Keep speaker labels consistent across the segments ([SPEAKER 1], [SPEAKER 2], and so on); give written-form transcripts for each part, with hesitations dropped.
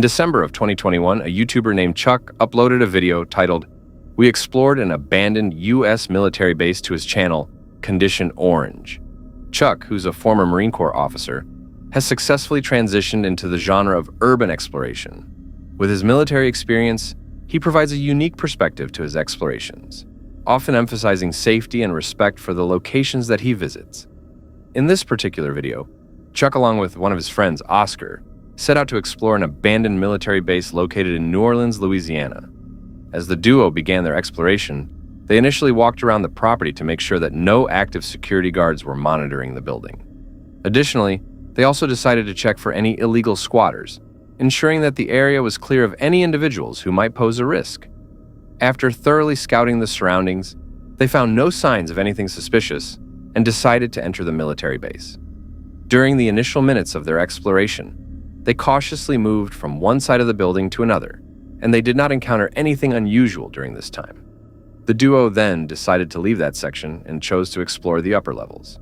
[SPEAKER 1] In December of 2021, a YouTuber named Chuck uploaded a video titled, "We explored an abandoned U.S. military base" to his channel, Condition Orange. Chuck, who's a former Marine Corps officer, has successfully transitioned into the genre of urban exploration. With his military experience, he provides a unique perspective to his explorations, often emphasizing safety and respect for the locations that he visits. In this particular video, Chuck, along with one of his friends, Oscar, set out to explore an abandoned military base located in New Orleans, Louisiana. As the duo began their exploration, they initially walked around the property to make sure that no active security guards were monitoring the building. Additionally, they also decided to check for any illegal squatters, ensuring that the area was clear of any individuals who might pose a risk. After thoroughly scouting the surroundings, they found no signs of anything suspicious and decided to enter the military base. During the initial minutes of their exploration, they cautiously moved from one side of the building to another, and they did not encounter anything unusual during this time. The duo then decided to leave that section and chose to explore the upper levels.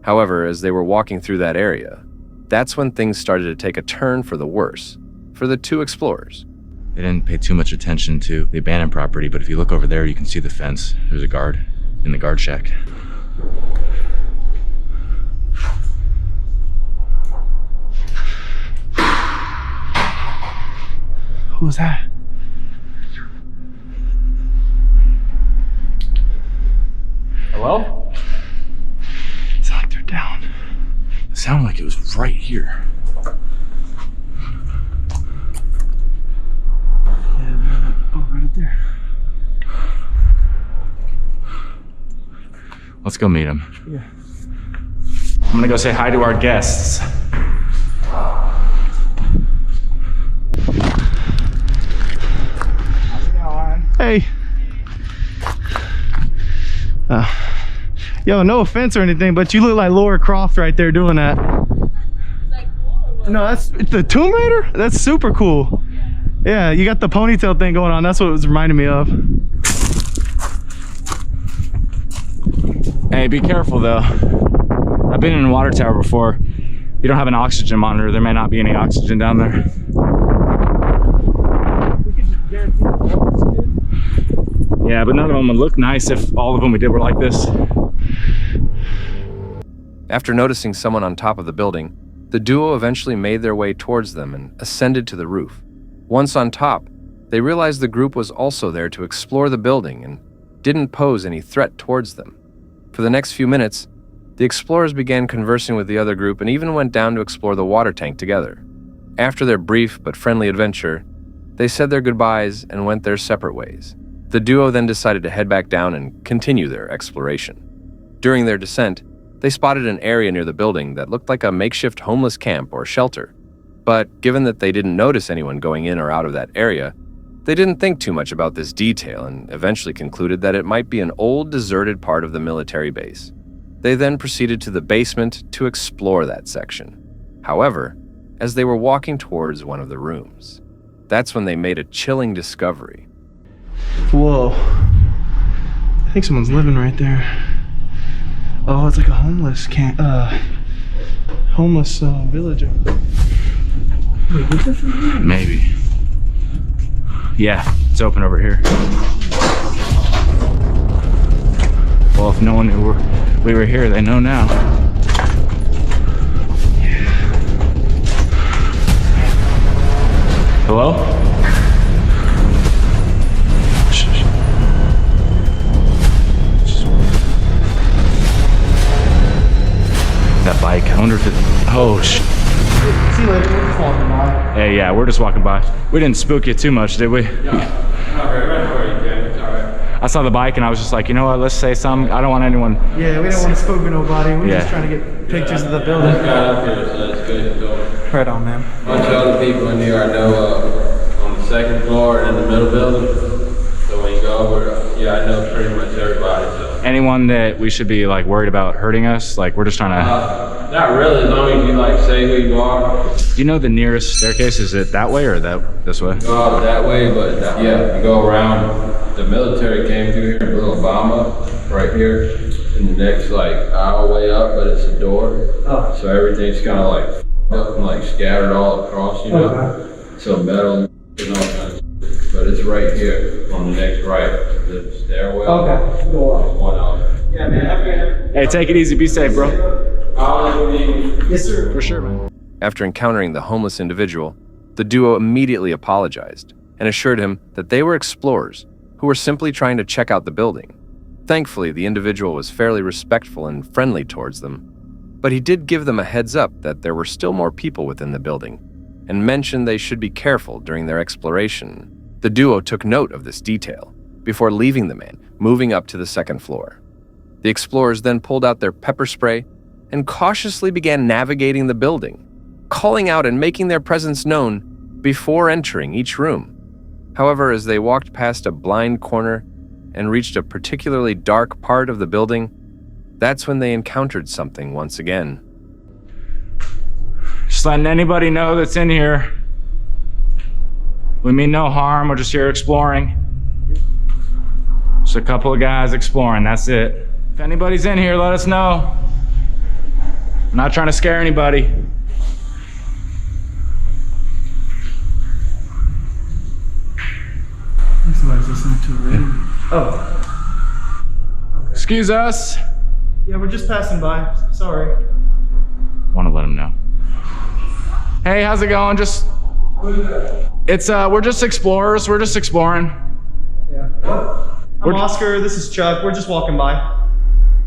[SPEAKER 1] However, as they were walking through that area, that's when things started to take a turn for the worse for the two explorers.
[SPEAKER 2] They didn't pay too much attention to the abandoned property, but if you look over there, you can see the fence. There's a guard in the guard shack.
[SPEAKER 3] Who was that?
[SPEAKER 2] Hello?
[SPEAKER 3] It's like they're down.
[SPEAKER 2] It sounded like it was right here.
[SPEAKER 3] Yeah, oh, right up there.
[SPEAKER 2] Let's go meet him.
[SPEAKER 3] Yeah.
[SPEAKER 2] I'm gonna go say hi to our guests.
[SPEAKER 3] How's it going? Hey. Yo, no offense or anything, but you look like Laura Croft right there doing that.
[SPEAKER 4] Is that cool or what?
[SPEAKER 3] No, that's the Tomb Raider? That's super cool. Yeah, you got the ponytail thing going on. That's what it was reminding me of.
[SPEAKER 2] Hey, be careful though. I've been in a water tower before. You don't have an oxygen monitor. There may not be any oxygen down there.
[SPEAKER 3] We could just guarantee
[SPEAKER 2] Yeah, but none of them would look nice if all of them we did were like this.
[SPEAKER 1] After noticing someone on top of the building, the duo eventually made their way towards them and ascended to the roof. Once on top, they realized the group was also there to explore the building and didn't pose any threat towards them. For the next few minutes, the explorers began conversing with the other group and even went down to explore the water tank together. After their brief but friendly adventure, they said their goodbyes and went their separate ways. The duo then decided to head back down and continue their exploration. During their descent, they spotted an area near the building that looked like a makeshift homeless camp or shelter. But given that they didn't notice anyone going in or out of that area, they didn't think too much about this detail and eventually concluded that it might be an old, deserted part of the military base. They then proceeded to the basement to explore that section. However, as they were walking towards one of the rooms, that's when they made a chilling discovery.
[SPEAKER 3] Whoa. I think someone's living right there. Oh, it's like a homeless villager. Wait, what's this in here?
[SPEAKER 2] Maybe. Yeah, it's open over here. Well, if no one knew we were here, they know now. Hello? That bike, I wonder if it, oh shit.
[SPEAKER 3] See you later, we're just walking by.
[SPEAKER 2] Hey, yeah, we're just walking by. We didn't spook you too much, did we?
[SPEAKER 5] No, not very much. It's all right.
[SPEAKER 2] I saw the bike and I was just like, you know what, let's say something. I don't want anyone.
[SPEAKER 3] Yeah, we don't want to spook nobody. We're
[SPEAKER 2] Yeah.
[SPEAKER 3] just trying to get pictures of the building.
[SPEAKER 5] Just got up here, so it's good to go.
[SPEAKER 3] Right on, man.
[SPEAKER 5] A bunch of other people in here I know on the second floor and in the middle building. So when you go over, yeah, I know pretty much everybody. So.
[SPEAKER 2] Anyone that we should be like worried about hurting us? Like we're just trying to.
[SPEAKER 5] Not really, as long as you like say who you are.
[SPEAKER 2] Do you know the nearest staircase? Is it that way or this way?
[SPEAKER 5] Go out that way, but yeah, you go around. The military came through here and blew a bomb up right here. And the next like aisle way up, but it's a door.
[SPEAKER 3] Oh.
[SPEAKER 5] So everything's kind of like up and like scattered all across, you know.
[SPEAKER 3] Okay.
[SPEAKER 5] some metal and all kinds of shit. But it's right here on the next right. The stairwell.
[SPEAKER 3] Okay. Go on.
[SPEAKER 5] One out.
[SPEAKER 3] Yeah, man.
[SPEAKER 2] Hey, take it easy. Be safe, bro.
[SPEAKER 3] Yes, sir.
[SPEAKER 2] For sure, man.
[SPEAKER 1] After encountering the homeless individual, the duo immediately apologized and assured him that they were explorers who were simply trying to check out the building. Thankfully, the individual was fairly respectful and friendly towards them, but he did give them a heads up that there were still more people within the building and mentioned they should be careful during their exploration. The duo took note of this detail before leaving the man, moving up to the second floor. The explorers then pulled out their pepper spray and cautiously began navigating the building, calling out and making their presence known before entering each room. However, as they walked past a blind corner and reached a particularly dark part of the building, that's when they encountered something once again.
[SPEAKER 2] Just letting anybody know that's in here. We mean no harm. We're just here exploring. Just a couple of guys exploring. That's it. If anybody's in here, let us know. I'm not trying to scare anybody.
[SPEAKER 3] Somebody's listening to it. Oh.
[SPEAKER 2] Excuse us.
[SPEAKER 3] Yeah, we're just passing by. Sorry.
[SPEAKER 2] Want to let them know. Hey, how's it going? We're just explorers. We're just exploring.
[SPEAKER 3] Yeah. What? I'm Oscar. This is Chuck. We're just walking by.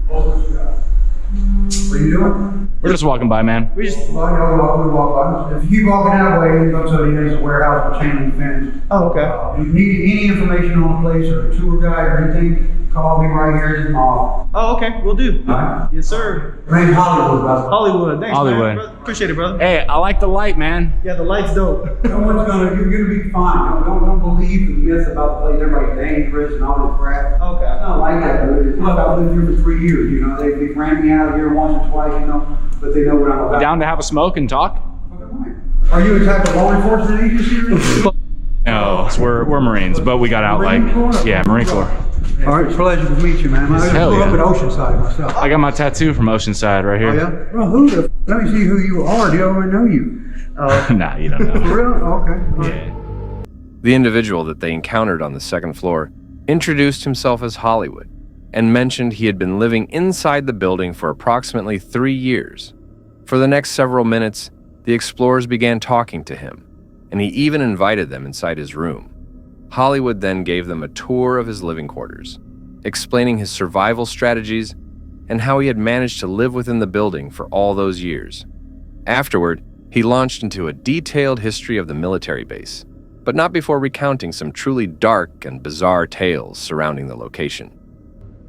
[SPEAKER 6] What are you doing?
[SPEAKER 2] We're just walking by, man.
[SPEAKER 3] We just.
[SPEAKER 6] Well, we walk by. If you keep walking that way, you go to the warehouse with chain link fence.
[SPEAKER 3] Oh, okay.
[SPEAKER 6] If you need any information on the place or a tour guide or anything, call me right here at the mall.
[SPEAKER 3] Oh, okay. We'll do.
[SPEAKER 6] All right?
[SPEAKER 3] Yes, sir.
[SPEAKER 6] My name's Hollywood, brother.
[SPEAKER 3] Hollywood. Thanks,
[SPEAKER 2] Hollywood.
[SPEAKER 3] man. Appreciate it, brother.
[SPEAKER 2] Hey, I like the light, man.
[SPEAKER 3] Yeah, the light's dope.
[SPEAKER 6] You're gonna be fine. Don't believe the myth about the place. Everybody's dangerous and all this crap.
[SPEAKER 3] Okay.
[SPEAKER 6] It's not like that. Look, I've lived here for 3 years. You know, they ran me out of here once or twice. You know, but they know what I'm about.
[SPEAKER 2] Down to have a smoke and talk?
[SPEAKER 6] Are you a type of law enforcement agency?
[SPEAKER 2] No, we're Marines, but we got out
[SPEAKER 6] Marine Corps?
[SPEAKER 2] Yeah, Marine Corps.
[SPEAKER 6] All right, pleasure to meet you, man. I just
[SPEAKER 2] Hell
[SPEAKER 6] grew up
[SPEAKER 2] yeah.
[SPEAKER 6] at Oceanside myself.
[SPEAKER 2] I got my tattoo from Oceanside right
[SPEAKER 6] Oh,
[SPEAKER 2] here.
[SPEAKER 6] yeah? Well, let me see who you are. Do I know you?
[SPEAKER 2] Nah, you don't know.
[SPEAKER 6] For real? Okay. All right.
[SPEAKER 2] Yeah.
[SPEAKER 1] The individual that they encountered on the second floor introduced himself as Hollywood and mentioned he had been living inside the building for approximately 3 years. For the next several minutes, the explorers began talking to him, and he even invited them inside his room. Hollywood then gave them a tour of his living quarters, explaining his survival strategies and how he had managed to live within the building for all those years. Afterward, he launched into a detailed history of the military base, but not before recounting some truly dark and bizarre tales surrounding the location.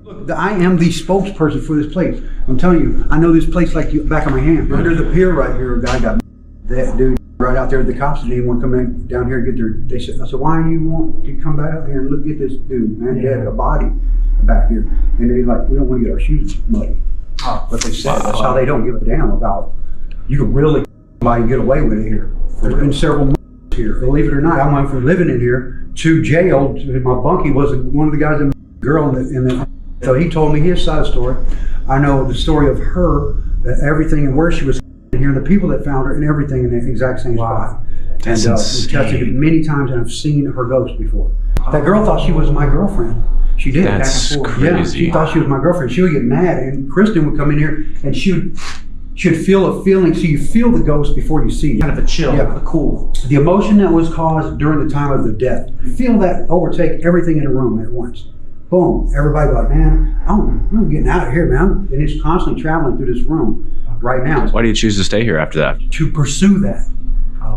[SPEAKER 6] Look, I am the spokesperson for this place. I'm telling you, I know this place like the back of my hand. Under the pier right here, a guy got that dude right out there. The cops didn't even want to come down here and get their. They said, I said, why do you want to come back out here and look at this dude, man? He had a body back here, and they like, we don't want to get our shoes muddy. But they said that's how they don't give a damn about. You can really get away with it here. There's been several here. Believe it or not, I went from living in here to jail. My bunkie was one of the guys and girl in the. So he told me his side of the story. I know the story of her, everything and where she was here, and the people that found her, and everything in the exact same spot.
[SPEAKER 2] That's
[SPEAKER 6] and we
[SPEAKER 2] insane.
[SPEAKER 6] tested it many times, and I've seen her ghost before. That girl thought she was my girlfriend. She did.
[SPEAKER 2] That's
[SPEAKER 6] back and forth. Yeah,
[SPEAKER 2] crazy.
[SPEAKER 6] she thought she was my girlfriend. She would get mad, and Kristen would come in here, and she'd feel a feeling. So you feel the ghost before you see it.
[SPEAKER 3] Kind of a chill,
[SPEAKER 6] Yeah.
[SPEAKER 3] a cool.
[SPEAKER 6] The emotion that was caused during the time of the death. You feel that overtake everything in the room at once. Boom. Everybody like, man, I'm getting out of here, man. And it's constantly traveling through this room right now
[SPEAKER 2] Why do you choose to stay here after that?
[SPEAKER 6] to pursue that.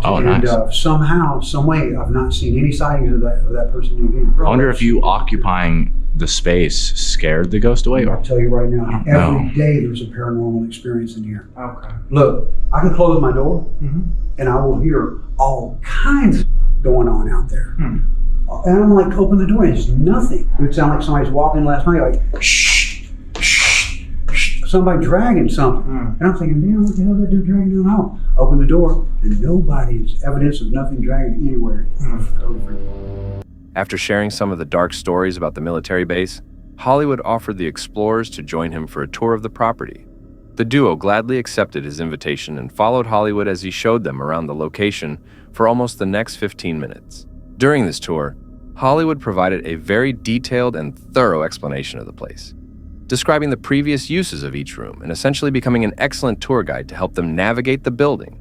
[SPEAKER 2] Oh,
[SPEAKER 6] And
[SPEAKER 2] nice.
[SPEAKER 6] somehow, some way, I've not seen any sightings of that person again.
[SPEAKER 2] I wonder if you occupying the space scared the ghost away,
[SPEAKER 6] I'll
[SPEAKER 2] or
[SPEAKER 6] tell you right now,
[SPEAKER 2] don't
[SPEAKER 6] every
[SPEAKER 2] know.
[SPEAKER 6] day there's a paranormal experience in here.
[SPEAKER 3] Okay.
[SPEAKER 6] Look, I can close my door
[SPEAKER 3] Mm-hmm.
[SPEAKER 6] and I will hear all kinds of going on out there.
[SPEAKER 3] Hmm.
[SPEAKER 6] And I'm like, open the door, and it's nothing. It would sound like somebody's walking last night, like, shh, shh, shh, somebody dragging something.
[SPEAKER 3] Hmm.
[SPEAKER 6] And I'm thinking, damn, what the hell that dude dragging down the hall? Open the door, and nobody's evidence of nothing dragging anywhere. Totally freaky.
[SPEAKER 1] After sharing some of the dark stories about the military base, Hollywood offered the explorers to join him for a tour of the property. The duo gladly accepted his invitation and followed Hollywood as he showed them around the location for almost the next 15 minutes. During this tour, Hollywood provided a very detailed and thorough explanation of the place, describing the previous uses of each room and essentially becoming an excellent tour guide to help them navigate the building.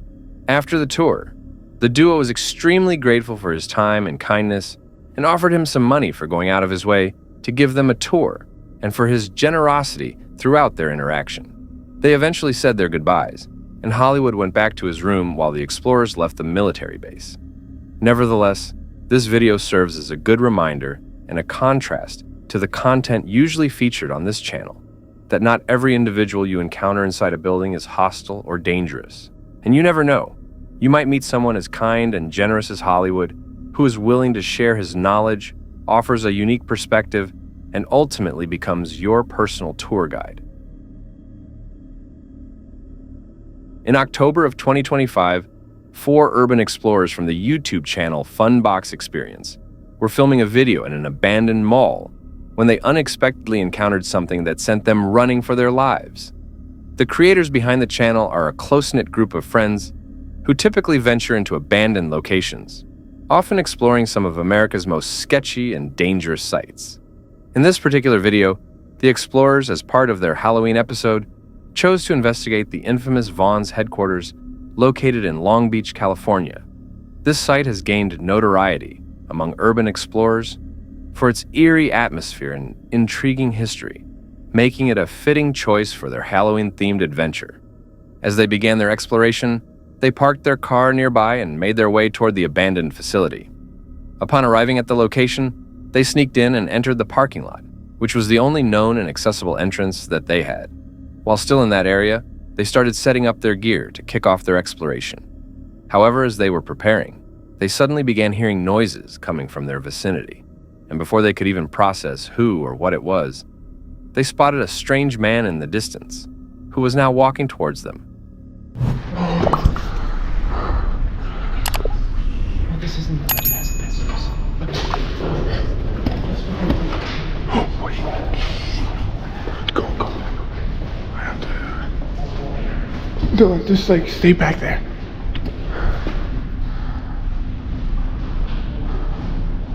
[SPEAKER 1] After the tour, the duo was extremely grateful for his time and kindness and offered him some money for going out of his way to give them a tour and for his generosity throughout their interaction. They eventually said their goodbyes, and Hollywood went back to his room while the explorers left the military base. Nevertheless, this video serves as a good reminder and a contrast to the content usually featured on this channel, that not every individual you encounter inside a building is hostile or dangerous. And you never know, you might meet someone as kind and generous as Hollywood, who is willing to share his knowledge, offers a unique perspective, and ultimately becomes your personal tour guide. In October of 2025, 4 urban explorers from the YouTube channel Funbox Experience were filming a video in an abandoned mall when they unexpectedly encountered something that sent them running for their lives. The creators behind the channel are a close-knit group of friends who typically venture into abandoned locations, often exploring some of America's most sketchy and dangerous sites. In this particular video, the explorers, as part of their Halloween episode, chose to investigate the infamous Vaughn's headquarters located in Long Beach, California. This site has gained notoriety among urban explorers for its eerie atmosphere and intriguing history, making it a fitting choice for their Halloween-themed adventure. As they began their exploration, they parked their car nearby and made their way toward the abandoned facility. Upon arriving at the location, they sneaked in and entered the parking lot, which was the only known and accessible entrance that they had. While still in that area, they started setting up their gear to kick off their exploration. However, as they were preparing, they suddenly began hearing noises coming from their vicinity, and before they could even process who or what it was, they spotted a strange man in the distance, who was now walking towards them.
[SPEAKER 3] This isn't the Oh, wait. Go. I have to... Dylan, just like stay back there.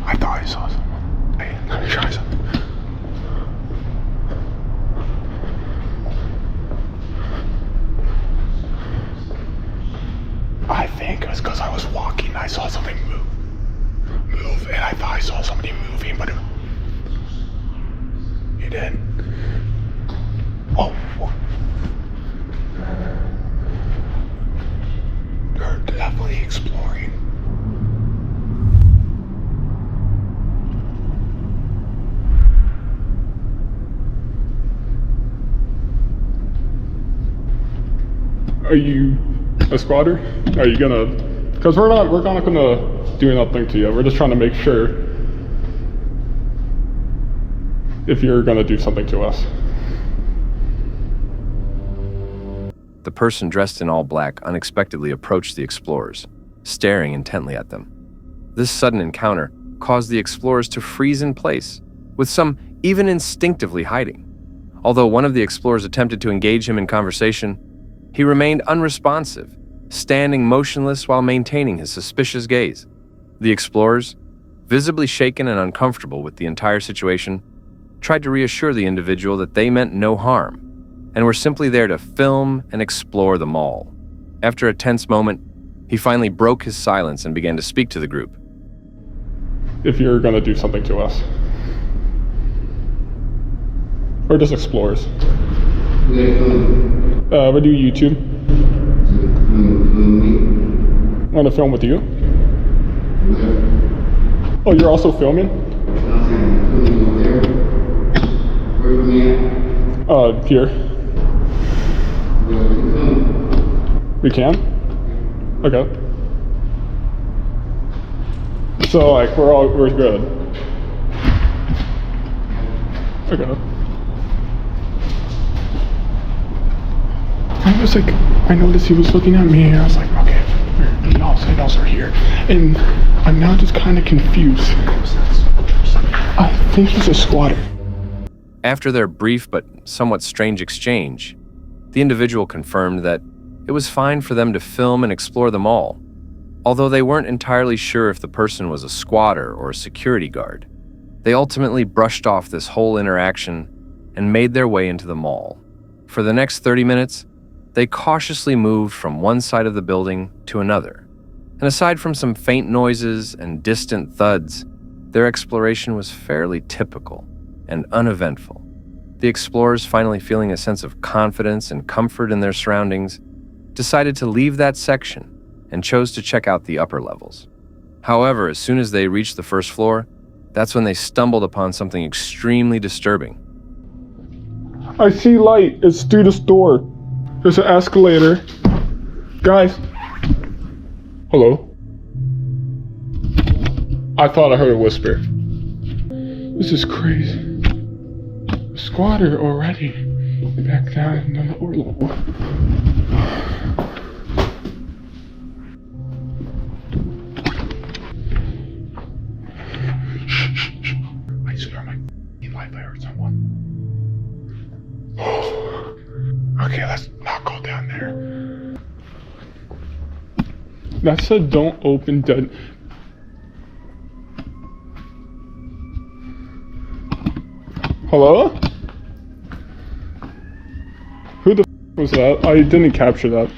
[SPEAKER 3] I thought I saw someone. Hey, let me try something. I think it was because I was walking, I saw something move, and I thought I saw somebody moving, but it didn't. Oh, they're definitely exploring.
[SPEAKER 7] Are you a squatter? Are you gonna? Because we're not gonna do nothing to you. We're just trying to make sure if you're gonna do something to us.
[SPEAKER 1] The person dressed in all black unexpectedly approached the explorers, staring intently at them. This sudden encounter caused the explorers to freeze in place, with some even instinctively hiding. Although one of the explorers attempted to engage him in conversation, he remained unresponsive, standing motionless while maintaining his suspicious gaze. The explorers, visibly shaken and uncomfortable with the entire situation, tried to reassure the individual that they meant no harm and were simply there to film and explore the mall. After a tense moment, he finally broke his silence and began to speak to the group.
[SPEAKER 7] If you're gonna do something to us. We're just explorers. We do YouTube. Want to film with you? Oh, you're also filming? Here. We can? Okay. So like we're good. Okay.
[SPEAKER 3] I was like, I noticed he was looking at me, and I was like, okay, he knows we're here. And I'm now just kind of confused. I think he's a squatter.
[SPEAKER 1] After their brief but somewhat strange exchange, the individual confirmed that it was fine for them to film and explore the mall, Although they weren't entirely sure if the person was a squatter or a security guard, they ultimately brushed off this whole interaction and made their way into the mall. For the next 30 minutes, they cautiously moved from one side of the building to another. And aside from some faint noises and distant thuds, their exploration was fairly typical and uneventful. The explorers, finally feeling a sense of confidence and comfort in their surroundings, decided to leave that section and chose to check out the upper levels. However, as soon as they reached the first floor, that's when they stumbled upon something extremely disturbing.
[SPEAKER 7] I see light. It's through this door. There's an escalator. Guys. Hello? I thought I heard a whisper. This is crazy. A squatter already. Back down in the lower level. I swear my life I heard someone. Okay, let's not go down there. That said don't open dead. Hello? Who the was that? I didn't capture that.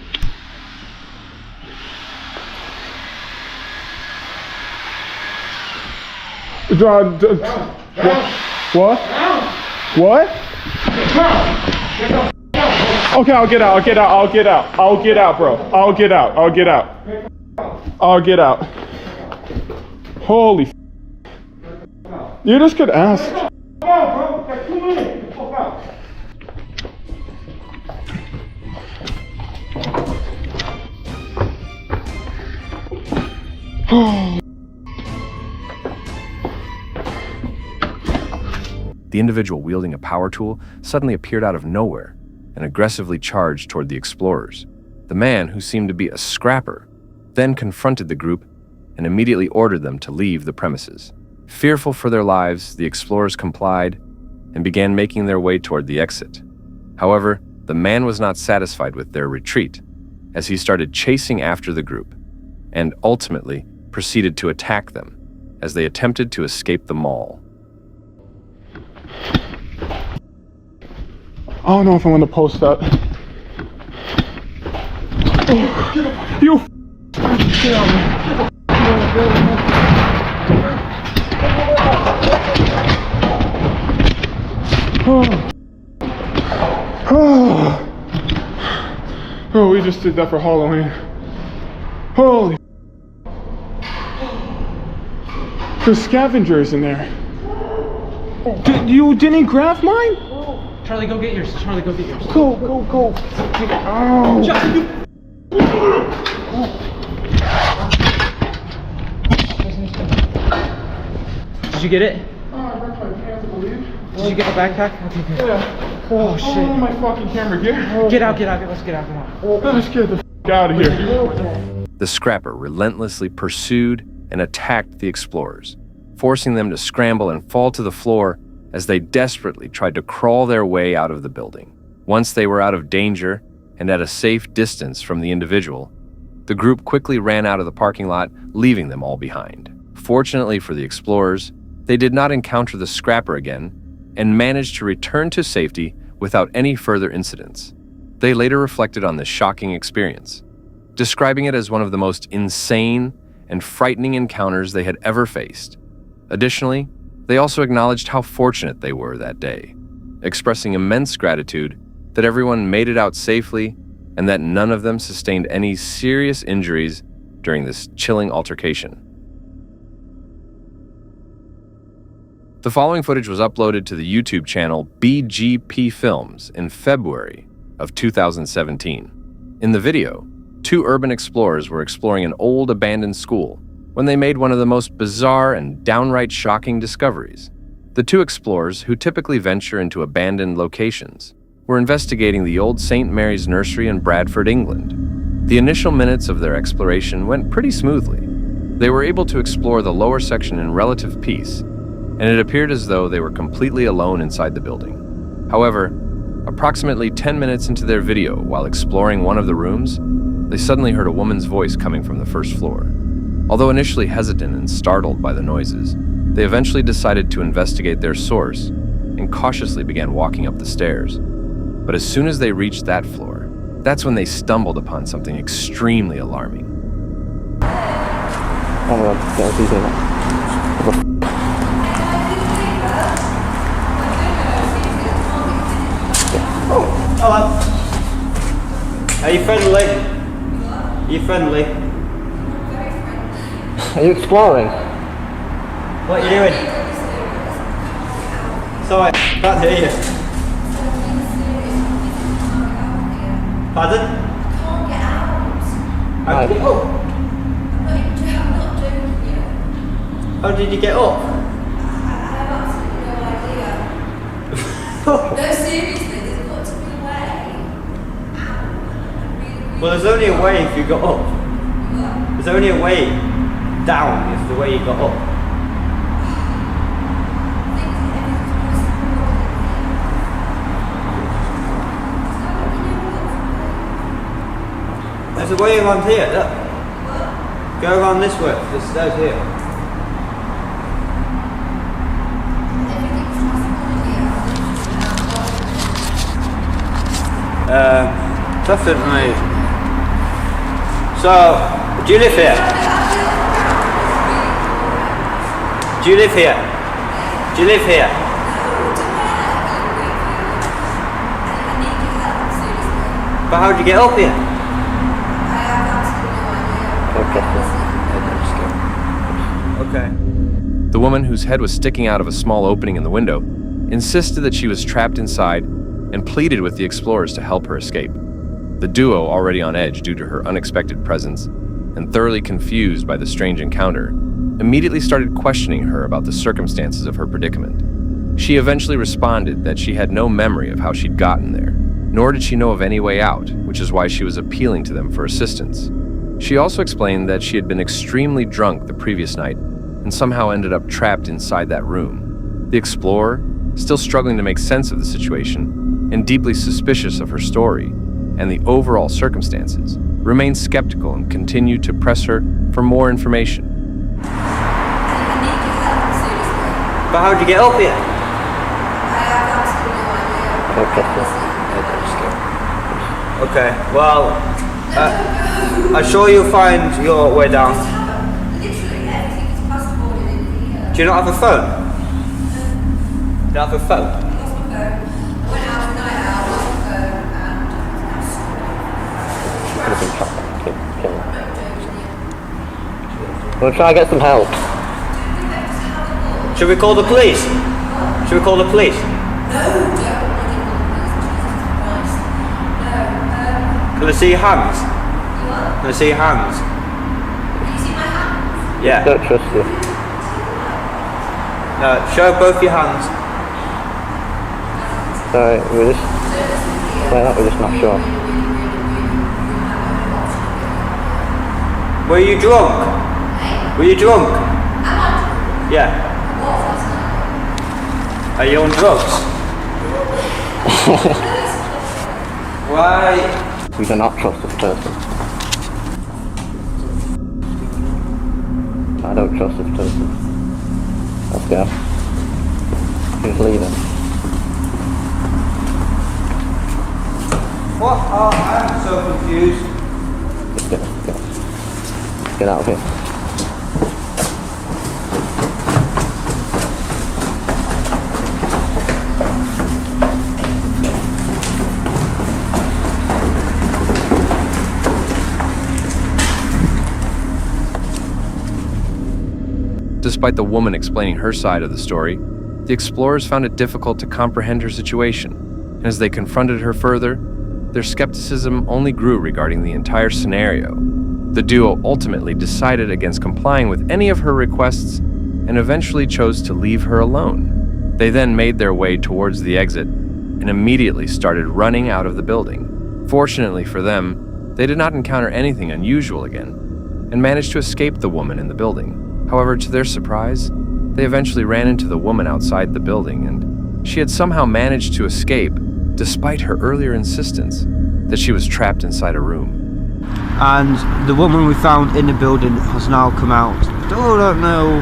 [SPEAKER 7] What? What? Okay, I'll get out, bro. I'll get out. Holy f***. You just could ask. Come on, bro. Got 2 minutes. Get the fuck out.
[SPEAKER 1] The individual wielding a power tool suddenly appeared out of nowhere and aggressively charged toward the explorers. The man, who seemed to be a scrapper, then confronted the group and immediately ordered them to leave the premises. Fearful for their lives, the explorers complied and began making their way toward the exit. However, the man was not satisfied with their retreat, as he started chasing after the group and ultimately proceeded to attack them as they attempted to escape the mall.
[SPEAKER 7] I don't know if I want to post that. Oh, you get out of here. Oh, we just did that for Halloween. Holy. There's scavengers in there. You didn't grab mine?
[SPEAKER 8] Charlie, go get yours. Charlie, go get yours.
[SPEAKER 7] Go. Oh.
[SPEAKER 8] Did you get it?
[SPEAKER 7] Oh, I wrecked my pants, I believe.
[SPEAKER 8] Did you get the backpack? Okay, good.
[SPEAKER 7] Yeah.
[SPEAKER 8] Oh, shit.
[SPEAKER 7] Oh, my fucking camera gear.
[SPEAKER 8] Get out. Let's get out. Come on.
[SPEAKER 7] Let's get the out of here.
[SPEAKER 1] The scrapper relentlessly pursued and attacked the explorers, forcing them to scramble and fall to the floor as they desperately tried to crawl their way out of the building. Once they were out of danger and at a safe distance from the individual, the group quickly ran out of the parking lot, leaving them all behind. Fortunately for the explorers, they did not encounter the scrapper again and managed to return to safety without any further incidents. They later reflected on this shocking experience, describing it as one of the most insane and frightening encounters they had ever faced. Additionally, they also acknowledged how fortunate they were that day, expressing immense gratitude that everyone made it out safely and that none of them sustained any serious injuries during this chilling altercation. The following footage was uploaded to the YouTube channel BGP Films in February of 2017. In the video, 2 urban explorers were exploring an old abandoned school when they made one of the most bizarre and downright shocking discoveries. The 2 explorers, who typically venture into abandoned locations, were investigating the old St. Mary's Nursery in Bradford, England. The initial minutes of their exploration went pretty smoothly. They were able to explore the lower section in relative peace, and it appeared as though they were completely alone inside the building. However, approximately 10 minutes into their video, while exploring one of the rooms, they suddenly heard a woman's voice coming from the first floor. Although initially hesitant and startled by the noises, they eventually decided to investigate their source and cautiously began walking up the stairs. But as soon as they reached that floor, that's when they stumbled upon something extremely alarming.
[SPEAKER 9] Hello. Are you friendly? Are you friendly?
[SPEAKER 10] Are you exploring?
[SPEAKER 9] What are you doing? Sorry, I can't hear you. Pardon?
[SPEAKER 4] Can't get out.
[SPEAKER 9] How did you get up?
[SPEAKER 4] I'm not doing it.
[SPEAKER 9] How did you get up?
[SPEAKER 4] I have absolutely no idea. No, seriously, there's got to be a way out.
[SPEAKER 9] Well, there's only a way if you got up. There's only a way down is the way you got up. There's a way around here, look. Go around this way, there's stairs here. Definitely. So, do you live here? Do you live here? Do you live here? But how did you get up here? Okay.
[SPEAKER 1] The woman, whose head was sticking out of a small opening in the window, insisted that she was trapped inside and pleaded with the explorers to help her escape. The duo, already on edge due to her unexpected presence and thoroughly confused by the strange encounter, immediately started questioning her about the circumstances of her predicament. She eventually responded that she had no memory of how she'd gotten there, nor did she know of any way out, which is why she was appealing to them for assistance. She also explained that she had been extremely drunk the previous night and somehow ended up trapped inside that room. The explorer, still struggling to make sense of the situation and deeply suspicious of her story and the overall circumstances, remained skeptical and continued to press her for more information.
[SPEAKER 9] But how did you get up here? Okay, well, I'm sure you'll find your way down.
[SPEAKER 4] Literally everything is passport in here.
[SPEAKER 9] Do you not have a phone? Do you have a phone?
[SPEAKER 4] I lost my phone. I went out tonight out, lost my phone, and
[SPEAKER 10] We'll try and get some help.
[SPEAKER 9] Should we call the police? Should we call the police? Can I see your hands? Can I see your hands?
[SPEAKER 4] Can you see my hands?
[SPEAKER 9] Yeah.
[SPEAKER 10] Don't trust you.
[SPEAKER 9] No, show both your hands.
[SPEAKER 10] Sorry, we're just not sure.
[SPEAKER 9] Were you drunk? Were you drunk? Yeah. Are you on drugs? Why?
[SPEAKER 10] We do not trust this person. I don't trust this person. Let's go. Who's leaving?
[SPEAKER 9] What? Oh, I'm so confused.
[SPEAKER 10] Let's go. Get out of here.
[SPEAKER 1] Despite the woman explaining her side of the story, the explorers found it difficult to comprehend her situation, and as they confronted her further, their skepticism only grew regarding the entire scenario. The duo ultimately decided against complying with any of her requests and eventually chose to leave her alone. They then made their way towards the exit and immediately started running out of the building. Fortunately for them, they did not encounter anything unusual again and managed to escape the woman in the building. However, to their surprise, they eventually ran into the woman outside the building, and she had somehow managed to escape despite her earlier insistence that she was trapped inside a room.
[SPEAKER 9] And the woman we found in the building has now come out. Still don't know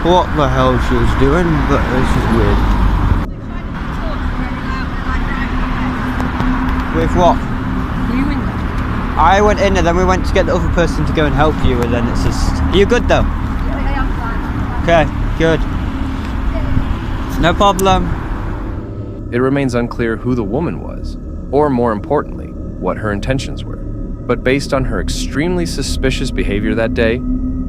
[SPEAKER 9] what the hell she was doing, but it's just weird. With what? I went in and then we went to get the other person to go and help you, and then it's just... Are you good though?
[SPEAKER 4] Yeah, I'm fine.
[SPEAKER 9] Okay, good. No problem.
[SPEAKER 1] It remains unclear who the woman was, or more importantly, what her intentions were. But based on her extremely suspicious behavior that day,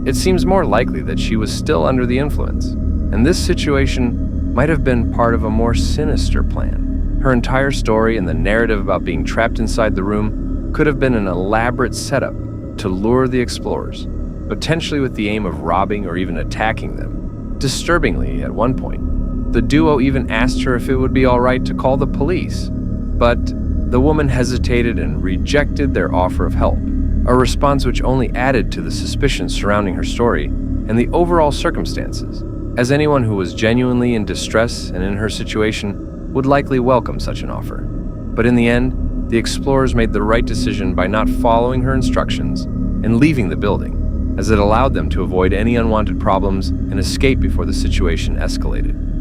[SPEAKER 1] it seems more likely that she was still under the influence, and this situation might have been part of a more sinister plan. Her entire story and the narrative about being trapped inside the room could have been an elaborate setup to lure the explorers, potentially with the aim of robbing or even attacking them. Disturbingly, at one point, the duo even asked her if it would be all right to call the police, but the woman hesitated and rejected their offer of help, a response which only added to the suspicion surrounding her story and the overall circumstances, as anyone who was genuinely in distress and in her situation would likely welcome such an offer. But in the end, the explorers made the right decision by not following her instructions and leaving the building, as it allowed them to avoid any unwanted problems and escape before the situation escalated.